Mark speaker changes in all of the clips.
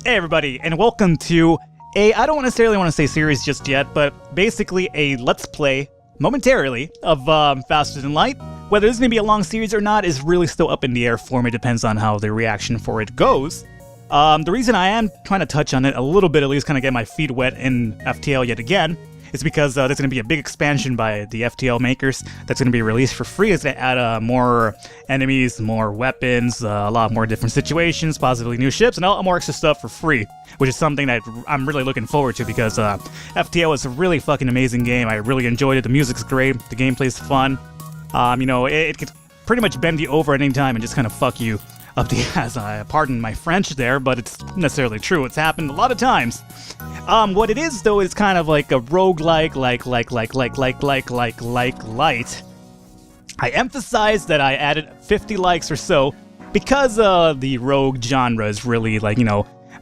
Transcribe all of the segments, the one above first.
Speaker 1: Hey everybody, and welcome to I don't necessarily want to say series just yet, but basically a let's play, momentarily, of Faster Than Light. Whether this is going to be a long series or not is really still up in the air for me, depends on how the reaction for it goes. The reason I am trying to touch on it a little bit, at least kind of get my feet wet in FTL yet again, is because there's going to be a big expansion by the FTL makers that's going to be released for free. It's going to add more enemies, more weapons, a lot more different situations, possibly new ships, and a lot more extra stuff for free, which is something that I'm really looking forward to because FTL is a really fucking amazing game. I really enjoyed it. The music's great. The gameplay's fun. It could pretty much bend you over at any time and just kind of fuck you up the ass. Pardon my French there, but it's necessarily true. It's happened a lot of times. What it is, though, is kind of like a roguelike, light. I emphasize that I added 50 likes or so because the rogue genre is really,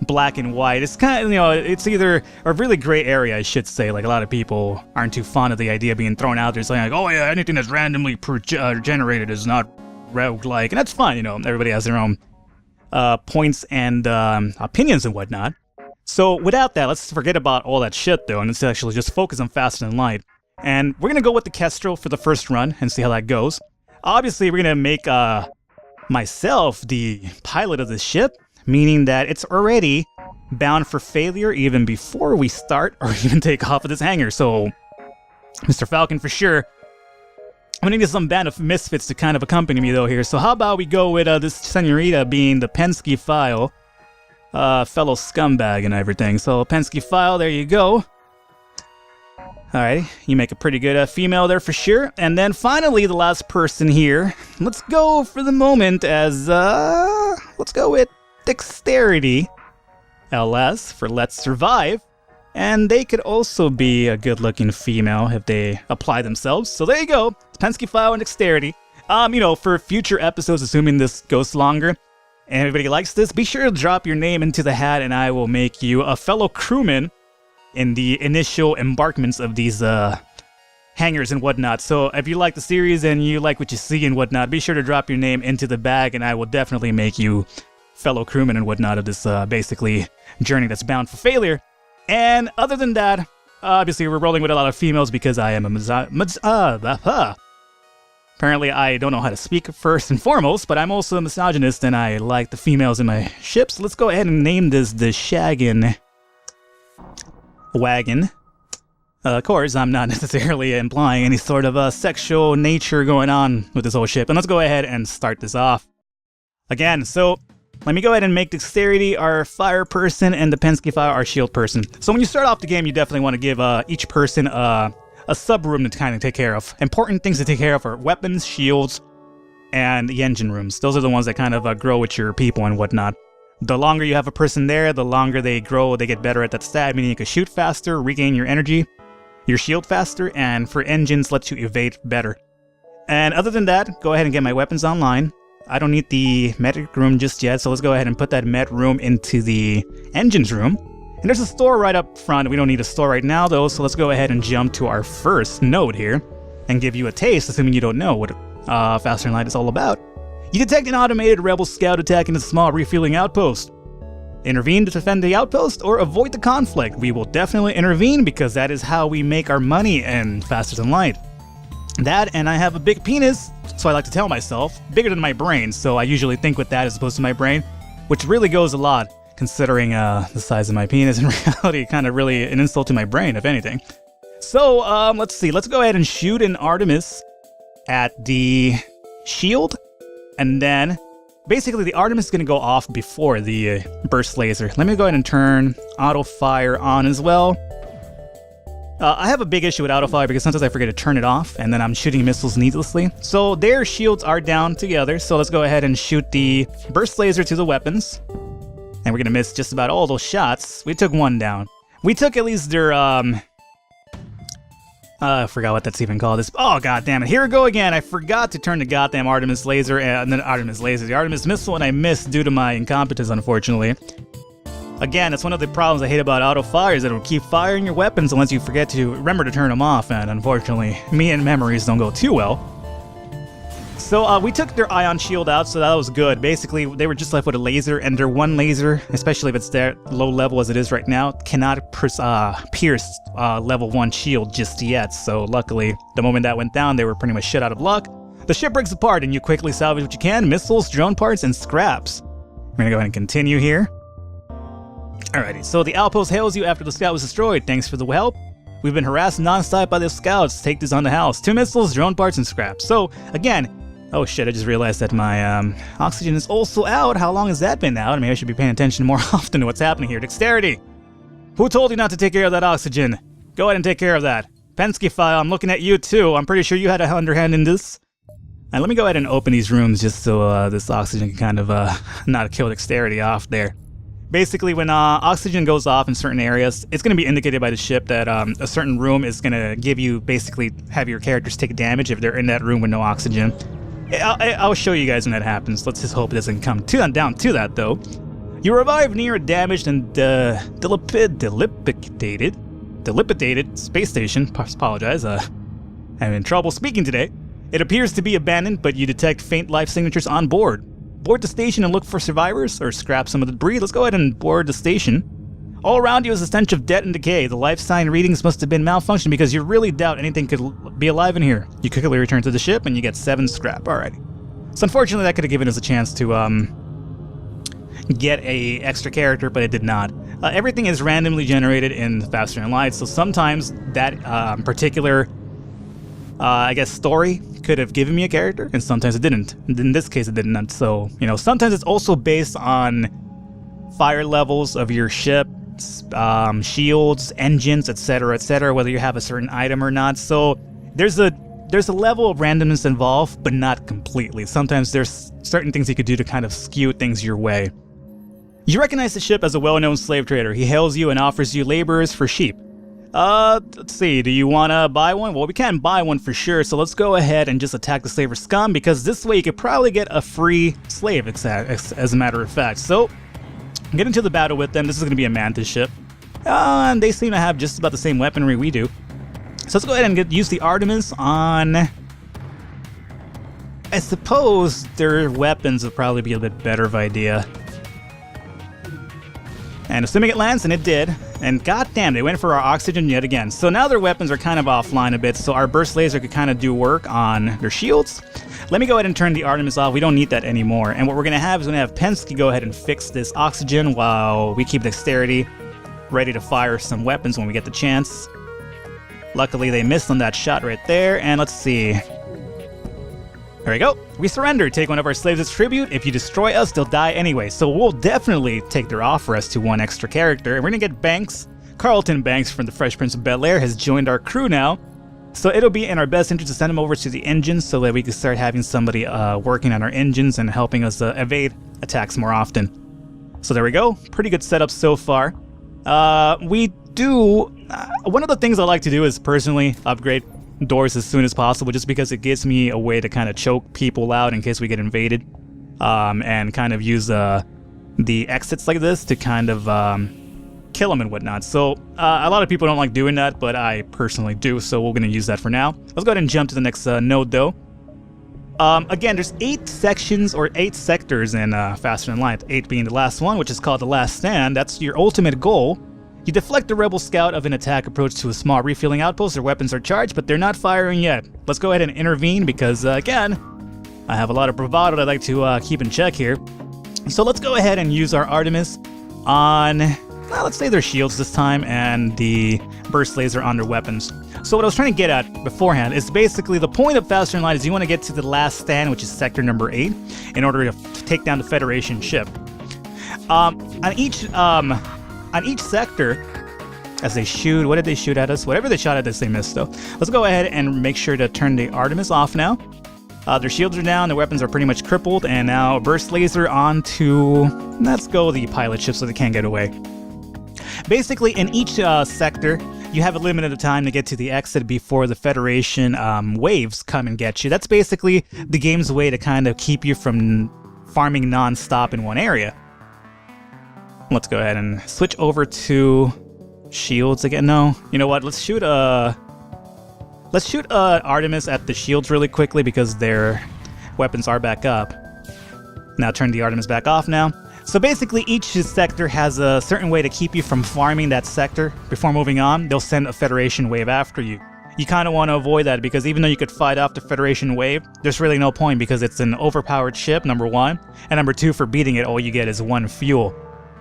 Speaker 1: black and white. It's kind of, it's either a really gray area, I should say. Like, a lot of people aren't too fond of the idea of being thrown out there saying, like, oh yeah, anything that's randomly generated is not roguelike, and that's fine, everybody has their own points and opinions and whatnot. So without that, let's forget about all that shit though, and let's actually just focus on Faster Than Light. And we're gonna go with the Kestrel for the first run and see how that goes. Obviously, we're gonna make myself the pilot of this ship, meaning that it's already bound for failure even before we start or even take off of this hangar. So, Mr. Falcon for sure. I'm gonna need some band of misfits to kind of accompany me though here. So how about we go with this senorita being the Penske file, fellow scumbag and everything. So Penske file, there you go. Alrighty, you make a pretty good female there for sure. And then finally, the last person here. Let's go for the moment as let's go with Dexterity, LS for Let's Survive. And they could also be a good-looking female if they apply themselves. So there you go, Penske file and Dexterity. For future episodes, assuming this goes longer, and everybody likes this, be sure to drop your name into the hat and I will make you a fellow crewman in the initial embarkments of these hangars and whatnot. So if you like the series and you like what you see and whatnot, be sure to drop your name into the bag and I will definitely make you fellow crewman and whatnot of this basically journey that's bound for failure. And other than that, obviously we're rolling with a lot of females because I am a apparently I don't know how to speak first and foremost, but I'm also a misogynist and I like the females in my ships. Let's go ahead and name this the Shaggin' Wagon. Of course, I'm not necessarily implying any sort of sexual nature going on with this whole ship. And let's go ahead and start this off. Again, so let me go ahead and make Dexterity our fire person and the Penske fire our shield person. So when you start off the game, you definitely want to give each person a sub-room to kind of take care of. Important things to take care of are weapons, shields, and the engine rooms. Those are the ones that kind of grow with your people and whatnot. The longer you have a person there, the longer they grow, they get better at that stat, meaning you can shoot faster, regain your energy, your shield faster, and for engines, lets you evade better. And other than that, go ahead and get my weapons online. I don't need the medic room just yet, so let's go ahead and put that med room into the engines room. And there's a store right up front. We don't need a store right now, though, so let's go ahead and jump to our first node here and give you a taste, assuming you don't know what Faster Than Light is all about. You detect an automated rebel scout attacking a small refueling outpost. Intervene to defend the outpost or avoid the conflict. We will definitely intervene because that is how we make our money in Faster Than Light. That, and I have a big penis, so I like to tell myself, bigger than my brain, so I usually think with that as opposed to my brain, which really goes a lot, considering the size of my penis. In reality, kind of really an insult to my brain, if anything. So, let's see, let's go ahead and shoot an Artemis at the shield, and then, basically the Artemis is going to go off before the burst laser. Let me go ahead and turn auto fire on as well. I have a big issue with autofire because sometimes I forget to turn it off and then I'm shooting missiles needlessly. So their shields are down together. So let's go ahead and shoot the burst laser to the weapons. And we're going to miss just about all those shots. We took one down. We took at least their, I forgot what that's even called. Oh, god damn it. Here we go again. I forgot to turn the goddamn Artemis laser, and then the Artemis missile, and I missed due to my incompetence, unfortunately. Again, that's one of the problems I hate about auto fire is that it'll keep firing your weapons unless you forget to remember to turn them off, and unfortunately, me and memories don't go too well. So we took their ion shield out, so that was good. Basically, they were just left with a laser, and their one laser, especially if it's there low level as it is right now, cannot pierce level 1 shield just yet. So luckily, the moment that went down, they were pretty much shit out of luck. The ship breaks apart, and you quickly salvage what you can: missiles, drone parts, and scraps. We're gonna go ahead and continue here. Alrighty, so the outpost hails you after the scout was destroyed. Thanks for the help. We've been harassed non-stop by the scouts. Take this on the house. 2 missiles, drone parts, and scraps. So, again, oh shit, I just realized that my oxygen is also out. How long has that been out? Maybe I should be paying attention more often to what's happening here. Dexterity! Who told you not to take care of that oxygen? Go ahead and take care of that. Pensky file, I'm looking at you too. I'm pretty sure you had a underhand in this. And let me go ahead and open these rooms just so this oxygen can kind of not kill dexterity off there. Basically, when oxygen goes off in certain areas, it's going to be indicated by the ship that a certain room is going to give you, basically, have your characters take damage if they're in that room with no oxygen. I'll show you guys when that happens. Let's just hope it doesn't come down to that, though. You revive near a damaged and dilapidated space station. Apologize, I'm in trouble speaking today. It appears to be abandoned, but you detect faint life signatures on board. Board the station and look for survivors, or scrap some of the debris. Let's go ahead and board the station. All around you is a stench of death and decay. The life sign readings must have been malfunctioned because you really doubt anything could be alive in here. You quickly return to the ship and you get 7 scrap. Alrighty. So unfortunately that could have given us a chance to get a extra character, but it did not. Everything is randomly generated in Faster Than Light, so sometimes that particular I guess story could have given me a character, and sometimes it didn't. In this case, it didn't. So, you know, sometimes it's also based on fire levels of your ship, shields, engines, etc., whether you have a certain item or not. So there's a level of randomness involved, but not completely. Sometimes there's certain things you could do to kind of skew things your way. You recognize the ship as a well-known slave trader. He hails you and offers you laborers for sheep. Let's see, do you want to buy one? Well, we can't buy one for sure, so let's go ahead and just attack the slaver scum, because this way you could probably get a free slave, as a matter of fact. So, get into the battle with them. This is going to be a mantis ship. And they seem to have just about the same weaponry we do. So let's go ahead and use the Artemis on... I suppose their weapons would probably be a bit better of an idea. And assuming it lands, and it did, and goddamn, they went for our oxygen yet again. So now their weapons are kind of offline a bit, so our burst laser could kind of do work on their shields. Let me go ahead and turn the Artemis off. We don't need that anymore. And what we're going to have is we're going to have Pensky go ahead and fix this oxygen while we keep dexterity ready to fire some weapons when we get the chance. Luckily, they missed on that shot right there, and let's see. There we go. We surrender. Take one of our slaves as tribute. If you destroy us, they'll die anyway. So we'll definitely take their offer as to one extra character. And we're going to get Banks. Carlton Banks from the Fresh Prince of Bel-Air has joined our crew now. So it'll be in our best interest to send him over to the engines so that we can start having somebody working on our engines and helping us evade attacks more often. So there we go. Pretty good setup so far. We do... one of the things I like to do is personally upgrade doors as soon as possible, just because it gives me a way to kind of choke people out in case we get invaded, and kind of use the exits like this to kind of kill them and whatnot. So a lot of people don't like doing that, but I personally do, so we're going to use that for now. Let's go ahead and jump to the next node though. Again, there's 8 sections or 8 sectors in Faster Than Light, 8 being the last one, which is called the Last Stand. That's your ultimate goal. You deflect the rebel scout of an attack approach to a small refueling outpost. Their weapons are charged, but they're not firing yet. Let's go ahead and intervene because, again, I have a lot of bravado that I'd like to keep in check here. So let's go ahead and use our Artemis on, let's say their shields this time, and the burst laser on their weapons. So what I was trying to get at beforehand is basically the point of Faster Than Light is you want to get to the Last Stand, which is sector number 8, in order to take down the Federation ship. On each sector, as they shoot, what did they shoot at us? Whatever they shot at us, they missed though. Let's go ahead and make sure to turn the Artemis off now. Their shields are down, their weapons are pretty much crippled, and now burst laser onto, let's go the pilot ship so they can't get away. Basically, in each sector, you have a limited time to get to the exit before the Federation waves come and get you. That's basically the game's way to kind of keep you from farming non-stop in one area. Let's go ahead and switch over to shields again. No, you know what? Let's shoot Artemis at the shields really quickly because they're weapons are back up. Now turn the Artemis back off now. So basically each sector has a certain way to keep you from farming that sector. Before moving on, they'll send a Federation wave after you. You kind of want to avoid that because even though you could fight off the Federation wave, there's really no point because it's an overpowered ship, number one. And number two, for beating it, all you get is 1 fuel.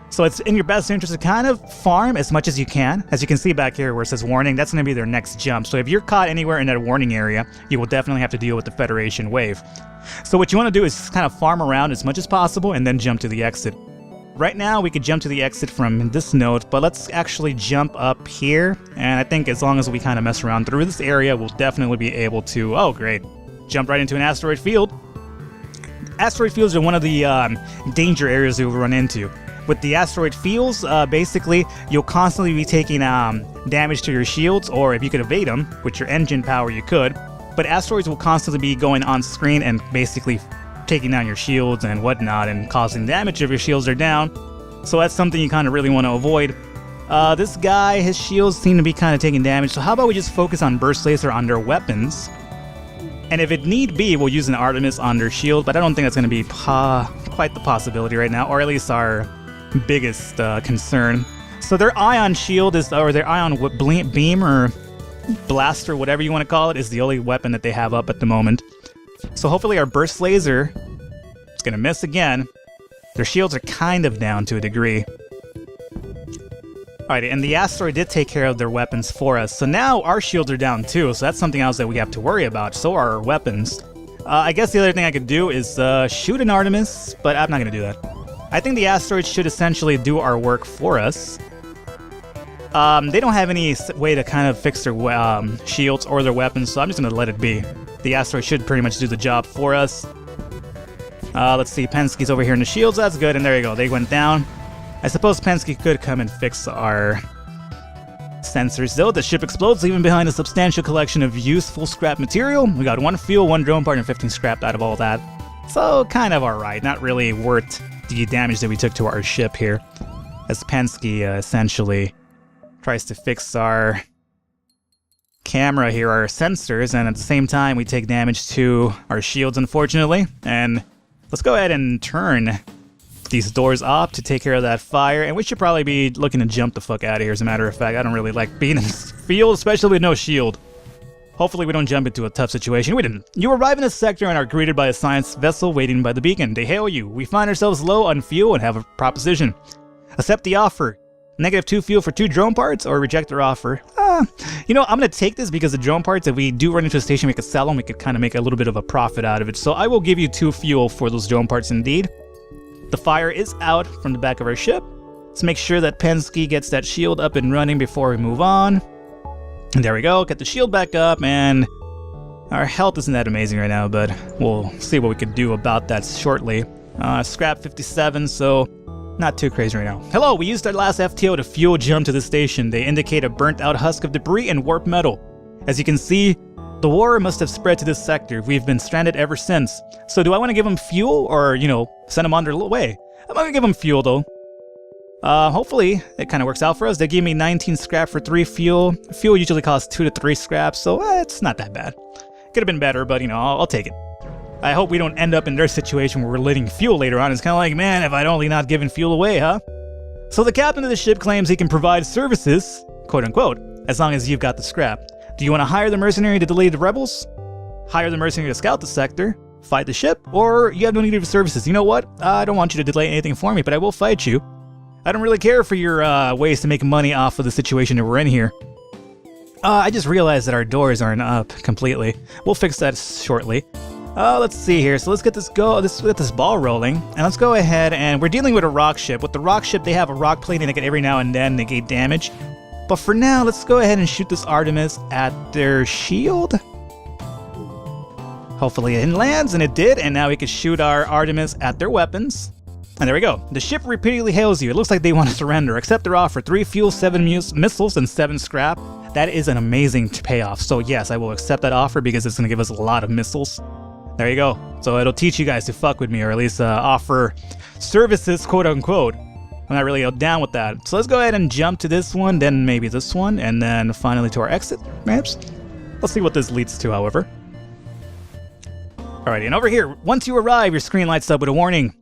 Speaker 1: So it's in your best interest to kind of farm as much as you can. As you can see back here where it says warning, that's going to be their next jump. So if you're caught anywhere in that warning area, you will definitely have to deal with the Federation wave. So what you want to do is kind of farm around as much as possible and then jump to the exit. Right now we could jump to the exit from this node, but let's actually jump up here. And I think as long as we kind of mess around through this area, we'll definitely be able to, oh great, jump right into an asteroid field. Asteroid fields are one of the danger areas you'll run into. With the asteroid fields, basically, you'll constantly be taking damage to your shields, or if you could evade them, with your engine power you could. But asteroids will constantly be going on screen and basically taking down your shields and whatnot and causing damage if your shields are down. So that's something you kind of really want to avoid. This guy, his shields seem to be kind of taking damage, so how about we just focus on Burst Laser on their weapons? And if it need be, we'll use an Artemis on their shield, but I don't think that's going to be quite the possibility right now, or at least our biggest concern. So their ion shield is, or their ion beam or blaster, whatever you want to call it, is the only weapon that they have up at the moment. So hopefully our burst laser is gonna miss again. Their shields are kind of down to a degree. Alright, and the asteroid did take care of their weapons for us. So now our shields are down too, so that's something else that we have to worry about. So are our weapons. I guess the other thing I could do is shoot an Artemis, but I'm not gonna do that. I think the asteroid should essentially do our work for us. They don't have any way to kind of fix their shields or their weapons, so I'm just going to let it be. The asteroid should pretty much do the job for us. Let's see, Penske's over here in the shields, that's good, and there you go, they went down. I suppose Penske could come and fix our sensors, though. The ship explodes, leaving behind a substantial collection of useful scrap material. We got 1 fuel, 1 drone part, and 15 scrap out of all that. So, kind of alright, not really worth the damage that we took to our ship here, as Penske essentially tries to fix our camera here, our sensors, and at the same time we take damage to our shields, unfortunately. And let's go ahead and turn these doors off to take care of that fire, and we should probably be looking to jump the fuck out of here, as a matter of fact. I don't really like being in this field, especially with no shield. Hopefully we don't jump into a tough situation. We didn't. You arrive in a sector and are greeted by a science vessel waiting by the beacon. They hail you. We find ourselves low on fuel and have a proposition. Accept the offer. -2 fuel for 2 drone parts, or reject their offer. You know, I'm going to take this because the drone parts, if we do run into a station, we could sell them. We could kind of make a little bit of a profit out of it. So I will give you 2 fuel for those drone parts indeed. The fire is out from the back of our ship. Let's make sure that Penske gets that shield up and running before we move on. And there we go, get the shield back up, and our health isn't that amazing right now, but we'll see what we can do about that shortly. Scrap 57, so not too crazy right now. Hello, we used our last FTL to fuel jump to the station. They indicate a burnt out husk of debris and warped metal. As you can see, the war must have spread to this sector. We've been stranded ever since. So do I want to give them fuel, or, you know, send them on their way? I'm going to give them fuel, though. Hopefully it kind of works out for us. They gave me 19 scrap for 3 fuel. Fuel usually costs 2 to 3 scraps, so it's not that bad. Could have been better, but, you know, I'll take it. I hope we don't end up in their situation where we're letting fuel later on. It's kind of like, man, if I'd only not given fuel away, huh? So the captain of the ship claims he can provide services, quote unquote, as long as you've got the scrap. Do you want to hire the mercenary to delay the rebels? Hire the mercenary to scout the sector? Fight the ship? Or you have no need of services? You know what? I don't want you to delay anything for me, but I will fight you. I don't really care for your ways to make money off of the situation that we're in here. I just realized that our doors aren't up completely. We'll fix that shortly. Let's see here. So let's get this ball rolling, and let's go ahead, and we're dealing with a rock ship. With the rock ship, they have a rock plate, and they can every now and then negate damage. But for now, let's go ahead and shoot this Artemis at their shield. Hopefully it lands, and it did, and now we can shoot our Artemis at their weapons. And there we go. The ship repeatedly hails you. It looks like they want to surrender. Accept their offer. 3 fuel, 7 missiles, and 7 scrap. That is an amazing payoff. So yes, I will accept that offer because it's going to give us a lot of missiles. There you go. So it'll teach you guys to fuck with me, or at least offer services, quote unquote. I'm not really down with that. So let's go ahead and jump to this one, then maybe this one, and then finally to our exit maps. Let's see what this leads to, however. Alrighty, and over here, once you arrive, your screen lights up with a warning.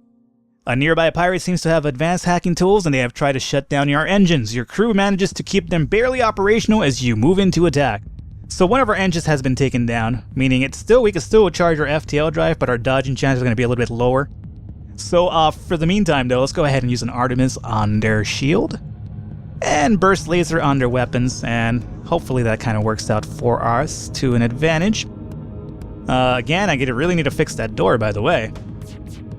Speaker 1: A nearby pirate seems to have advanced hacking tools, and they have tried to shut down your engines. Your crew manages to keep them barely operational as you move into attack. So one of our engines has been taken down, meaning we can still charge our FTL drive, but our dodging chances are going to be a little bit lower. So for the meantime, though, let's go ahead and use an Artemis on their shield and burst laser on their weapons, and hopefully that kind of works out for us to an advantage. Again, really need to fix that door, by the way.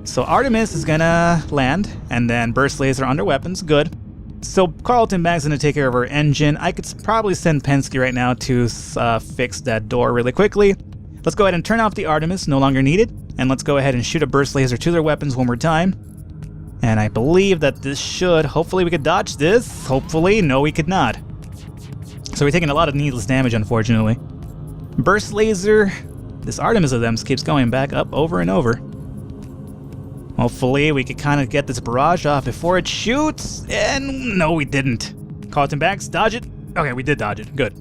Speaker 1: So Artemis is gonna land, and then burst laser on their weapons. Good. So Carlton Banks is gonna take care of our engine. I could probably send Penske right now to fix that door really quickly. Let's go ahead and turn off the Artemis, no longer needed. And let's go ahead and shoot a burst laser to their weapons one more time. And I believe that this should, hopefully we could dodge this. Hopefully, no we could not. So we're taking a lot of needless damage, unfortunately. Burst laser. This Artemis of them keeps going back up over and over. Hopefully we could kind of get this barrage off before it shoots. And no, we didn't. Carlton Banks, dodge it. Okay, we did dodge it. Good.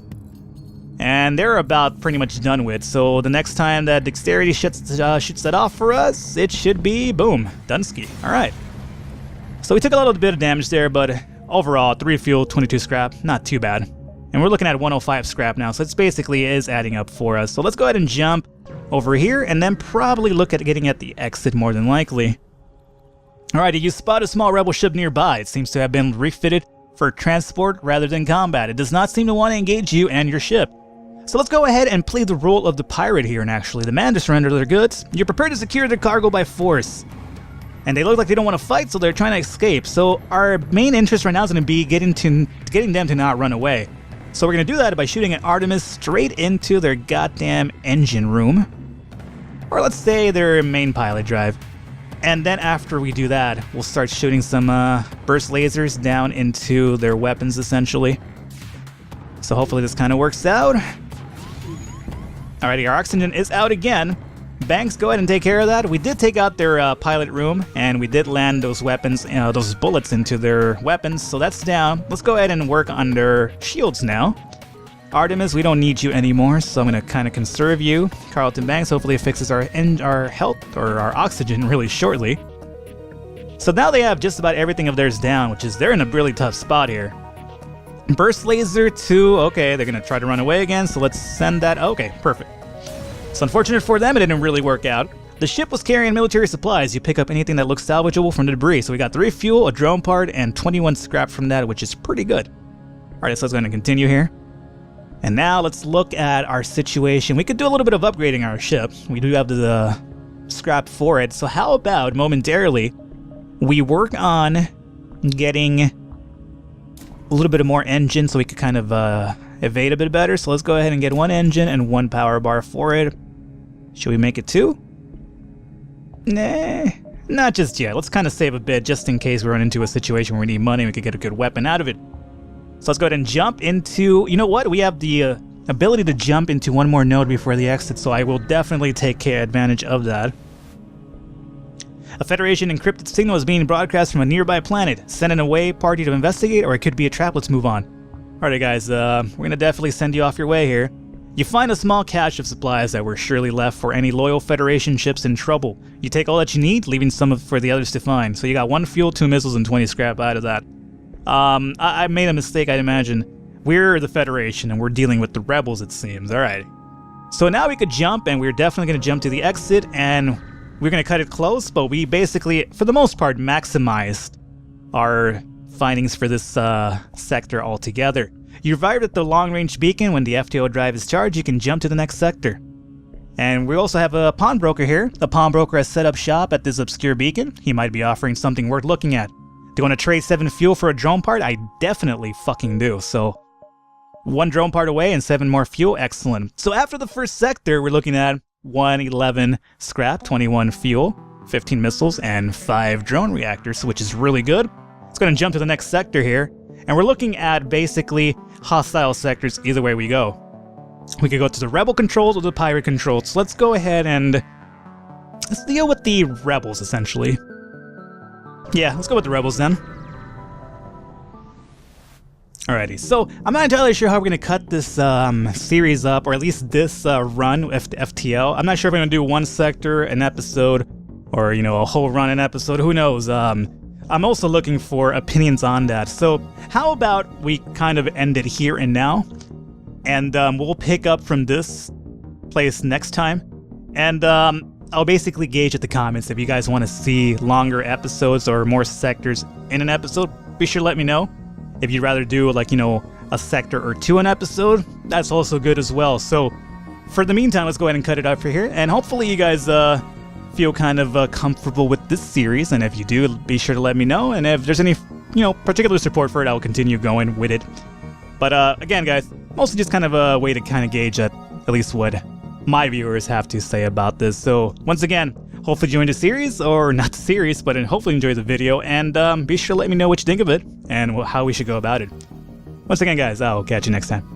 Speaker 1: And they're about pretty much done with. So the next time that Dexterity shoots that off for us, it should be, boom, Dunsky. All right. So we took a little bit of damage there, but overall, 3 fuel, 22 scrap, not too bad. And we're looking at 105 scrap now, so it basically is adding up for us. So let's go ahead and jump over here, and then probably look at getting at the exit more than likely. Alrighty, you spot a small rebel ship nearby. It seems to have been refitted for transport rather than combat. It does not seem to want to engage you and your ship. So let's go ahead and play the role of the pirate here, and actually demand to surrender their goods. You're prepared to secure their cargo by force. And they look like they don't want to fight, so they're trying to escape. So our main interest right now is going to be getting them to not run away. So we're going to do that by shooting an Artemis straight into their goddamn engine room. Or let's say their main pilot drive. And then after we do that, we'll start shooting some burst lasers down into their weapons, essentially. So hopefully this kind of works out. Alrighty, our oxygen is out again. Banks, go ahead and take care of that. We did take out their pilot room, and we did land those weapons, those bullets into their weapons, so that's down. Let's go ahead and work on their shields now. Artemis, we don't need you anymore, so I'm going to kind of conserve you. Carlton Banks, hopefully it fixes our health, or our oxygen really shortly. So now they have just about everything of theirs down, which is they're in a really tough spot here. Burst laser 2, okay, they're going to try to run away again, so let's send that. Okay, perfect. So unfortunate for them, it didn't really work out. The ship was carrying military supplies. You pick up anything that looks salvageable from the debris. So we got 3 fuel, a drone part, and 21 scrap from that, which is pretty good. Alright, so let's go ahead and continue here. And now let's look at our situation. We could do a little bit of upgrading our ship. We do have the scrap for it. So how about, momentarily, we work on getting a little bit of more engine so we could kind of evade a bit better. So let's go ahead and get 1 engine and 1 power bar for it. Should we make it 2? Nah, not just yet. Let's kind of save a bit just in case we run into a situation where we need money and we could get a good weapon out of it. So let's go ahead and jump into, you know what? We have the ability to jump into 1 more node before the exit, so I will definitely take advantage of that. A Federation encrypted signal is being broadcast from a nearby planet. Send an away party to investigate, or it could be a trap. Let's move on. Alright guys, we're going to definitely send you off your way here. You find a small cache of supplies that were surely left for any loyal Federation ships in trouble. You take all that you need, leaving some for the others to find. So you got 1 fuel, 2 missiles, and 20 scrap out of that. I made a mistake, I'd imagine. We're the Federation, and we're dealing with the rebels, it seems. Alright. So now we could jump, and we're definitely going to jump to the exit, and we're going to cut it close, but we basically, for the most part, maximized our findings for this sector altogether. You arrived at the long-range beacon. When the FTL drive is charged, you can jump to the next sector. And we also have a pawnbroker here. The pawnbroker has set up shop at this obscure beacon. He might be offering something worth looking at. Do you want to trade 7 fuel for a drone part? I definitely fucking do. So 1 drone part away and 7 more fuel. Excellent. So after the first sector, we're looking at 111 scrap, 21 fuel, 15 missiles, and 5 drone reactors, which is really good. Let's go ahead and jump to the next sector here. And we're looking at basically hostile sectors either way we go. We could go to the rebel controls or the pirate controls. So let's go ahead and let's deal with the rebels, essentially. Yeah, let's go with the rebels then. Alrighty, so I'm not entirely sure how we're going to cut this series up, or at least this run with FTL. I'm not sure if I'm going to do one sector, an episode, or, you know, a whole run, an episode. Who knows? I'm also looking for opinions on that. So how about we kind of end it here and now, and we'll pick up from this place next time. And I'll basically gauge at the comments if you guys want to see longer episodes or more sectors in an episode. Be sure to let me know. If you'd rather do, like, you know, a sector or two an episode, that's also good as well. So for the meantime, let's go ahead and cut it out for here. And hopefully you guys feel kind of comfortable with this series. And if you do, be sure to let me know. And if there's any, you know, particular support for it, I'll continue going with it. But again, guys, mostly just kind of a way to kind of gauge at least what my viewers have to say about this. So once again, hopefully you enjoyed the series, or not the series, but hopefully enjoy the video, and be sure to let me know what you think of it and how we should go about it. Once again, guys, I'll catch you next time.